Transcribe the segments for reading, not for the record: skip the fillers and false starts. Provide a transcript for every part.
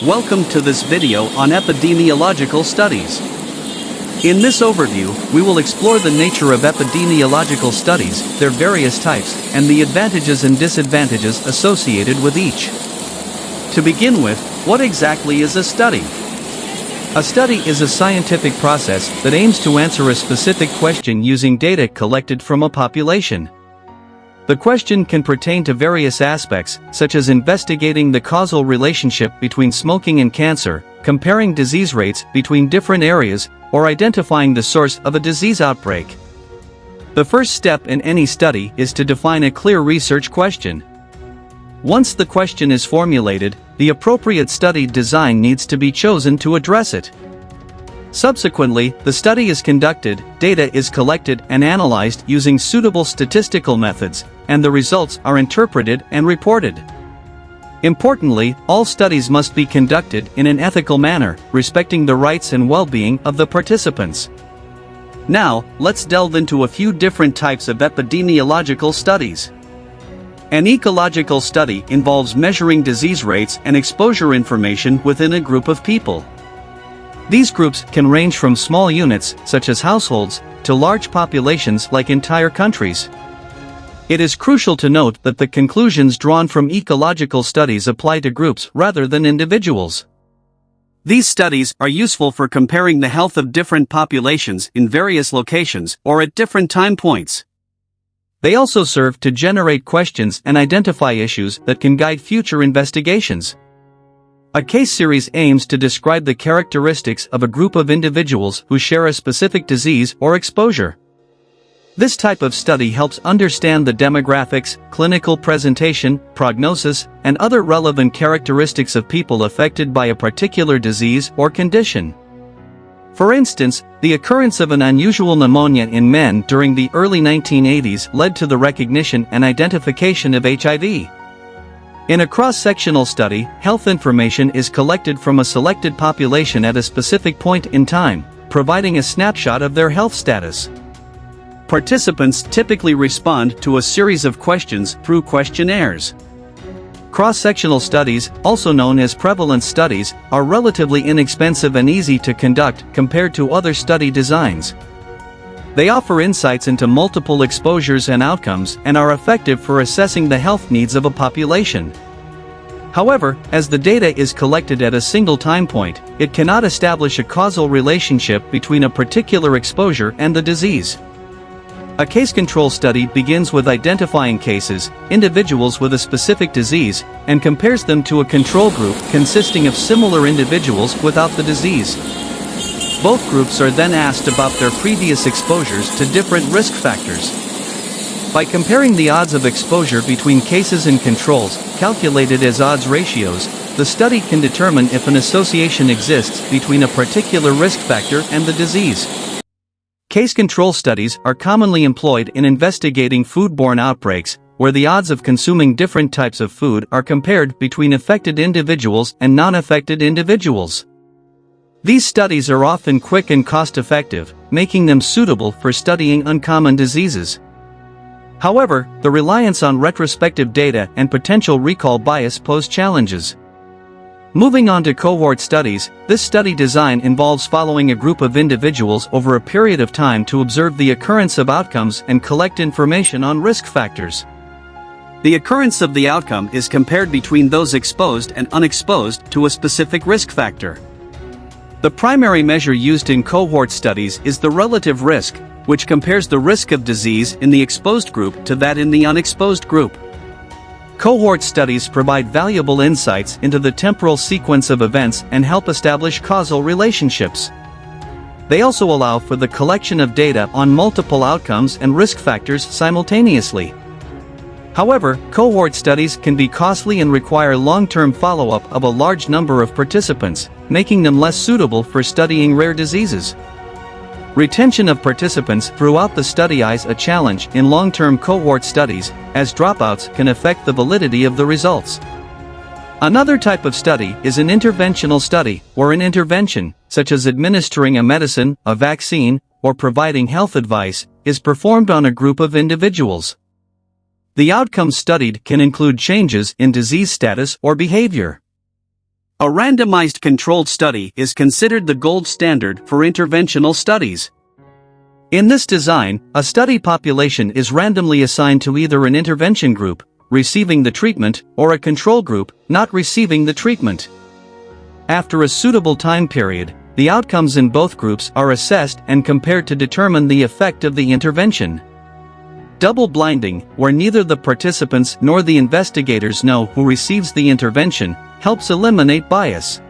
Welcome to this video on epidemiological studies. In this overview, we will explore the nature of epidemiological studies, their various types, and the advantages and disadvantages associated with each. To begin with, what exactly is a study? A study is a scientific process that aims to answer a specific question using data collected from a population. The question can pertain to various aspects, such as investigating the causal relationship between smoking and cancer, comparing disease rates between different areas, or identifying the source of a disease outbreak. The first step in any study is to define a clear research question. Once the question is formulated, the appropriate study design needs to be chosen to address it. Subsequently, the study is conducted, data is collected and analyzed using suitable statistical methods, and the results are interpreted and reported. Importantly, all studies must be conducted in an ethical manner, respecting the rights and well-being of the participants. Now, let's delve into a few different types of epidemiological studies. An ecological study involves measuring disease rates and exposure information within a group of people. These groups can range from small units, such as households, to large populations like entire countries. It is crucial to note that the conclusions drawn from ecological studies apply to groups rather than individuals. These studies are useful for comparing the health of different populations in various locations or at different time points. They also serve to generate questions and identify issues that can guide future investigations. A case series aims to describe the characteristics of a group of individuals who share a specific disease or exposure. This type of study helps understand the demographics, clinical presentation, prognosis, and other relevant characteristics of people affected by a particular disease or condition. For instance, the occurrence of an unusual pneumonia in men during the early 1980s led to the recognition and identification of HIV. In a cross-sectional study, health information is collected from a selected population at a specific point in time, providing a snapshot of their health status. Participants typically respond to a series of questions through questionnaires. Cross-sectional studies, also known as prevalence studies, are relatively inexpensive and easy to conduct compared to other study designs. They offer insights into multiple exposures and outcomes and are effective for assessing the health needs of a population. However, as the data is collected at a single time point, it cannot establish a causal relationship between a particular exposure and the disease. A case control study begins with identifying cases, individuals with a specific disease, and compares them to a control group consisting of similar individuals without the disease. Both groups are then asked about their previous exposures to different risk factors. By comparing the odds of exposure between cases and controls, calculated as odds ratios, the study can determine if an association exists between a particular risk factor and the disease. Case control studies are commonly employed in investigating foodborne outbreaks, where the odds of consuming different types of food are compared between affected individuals and non-affected individuals. These studies are often quick and cost-effective, making them suitable for studying uncommon diseases. However, the reliance on retrospective data and potential recall bias pose challenges. Moving on to cohort studies, this study design involves following a group of individuals over a period of time to observe the occurrence of outcomes and collect information on risk factors. The occurrence of the outcome is compared between those exposed and unexposed to a specific risk factor. The primary measure used in cohort studies is the relative risk, which compares the risk of disease in the exposed group to that in the unexposed group. Cohort studies provide valuable insights into the temporal sequence of events and help establish causal relationships. They also allow for the collection of data on multiple outcomes and risk factors simultaneously. However, cohort studies can be costly and require long-term follow-up of a large number of participants, making them less suitable for studying rare diseases. Retention of participants throughout the study is a challenge in long-term cohort studies, as dropouts can affect the validity of the results. Another type of study is an interventional study, where an intervention, such as administering a medicine, a vaccine, or providing health advice, is performed on a group of individuals. The outcomes studied can include changes in disease status or behavior. A randomized controlled study is considered the gold standard for interventional studies. In this design, a study population is randomly assigned to either an intervention group, receiving the treatment, or a control group, not receiving the treatment. After a suitable time period, the outcomes in both groups are assessed and compared to determine the effect of the intervention. Double blinding, where neither the participants nor the investigators know who receives the intervention, helps eliminate bias.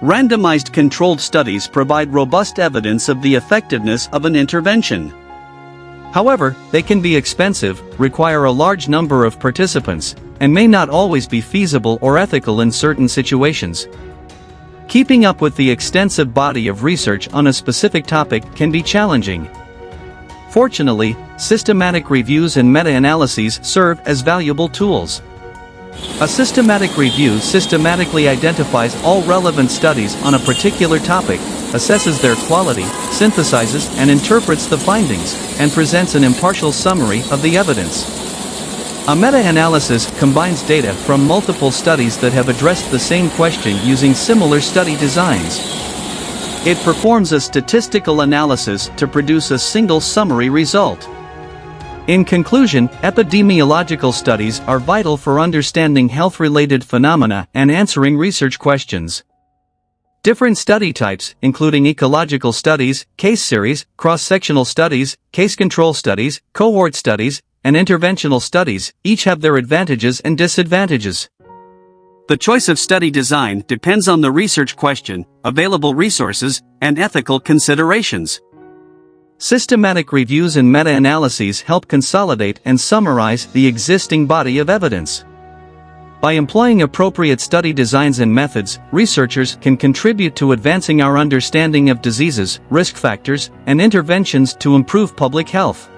Randomized controlled studies provide robust evidence of the effectiveness of an intervention. However, they can be expensive, require a large number of participants, and may not always be feasible or ethical in certain situations. Keeping up with the extensive body of research on a specific topic can be challenging. Fortunately, systematic reviews and meta-analyses serve as valuable tools. A systematic review systematically identifies all relevant studies on a particular topic, assesses their quality, synthesizes and interprets the findings, and presents an impartial summary of the evidence. A meta-analysis combines data from multiple studies that have addressed the same question using similar study designs. It performs a statistical analysis to produce a single summary result. In conclusion, epidemiological studies are vital for understanding health-related phenomena and answering research questions. Different study types, including ecological studies, case series, cross-sectional studies, case control studies, cohort studies, and interventional studies, each have their advantages and disadvantages. The choice of study design depends on the research question, available resources, and ethical considerations. Systematic reviews and meta-analyses help consolidate and summarize the existing body of evidence. By employing appropriate study designs and methods, researchers can contribute to advancing our understanding of diseases, risk factors, and interventions to improve public health.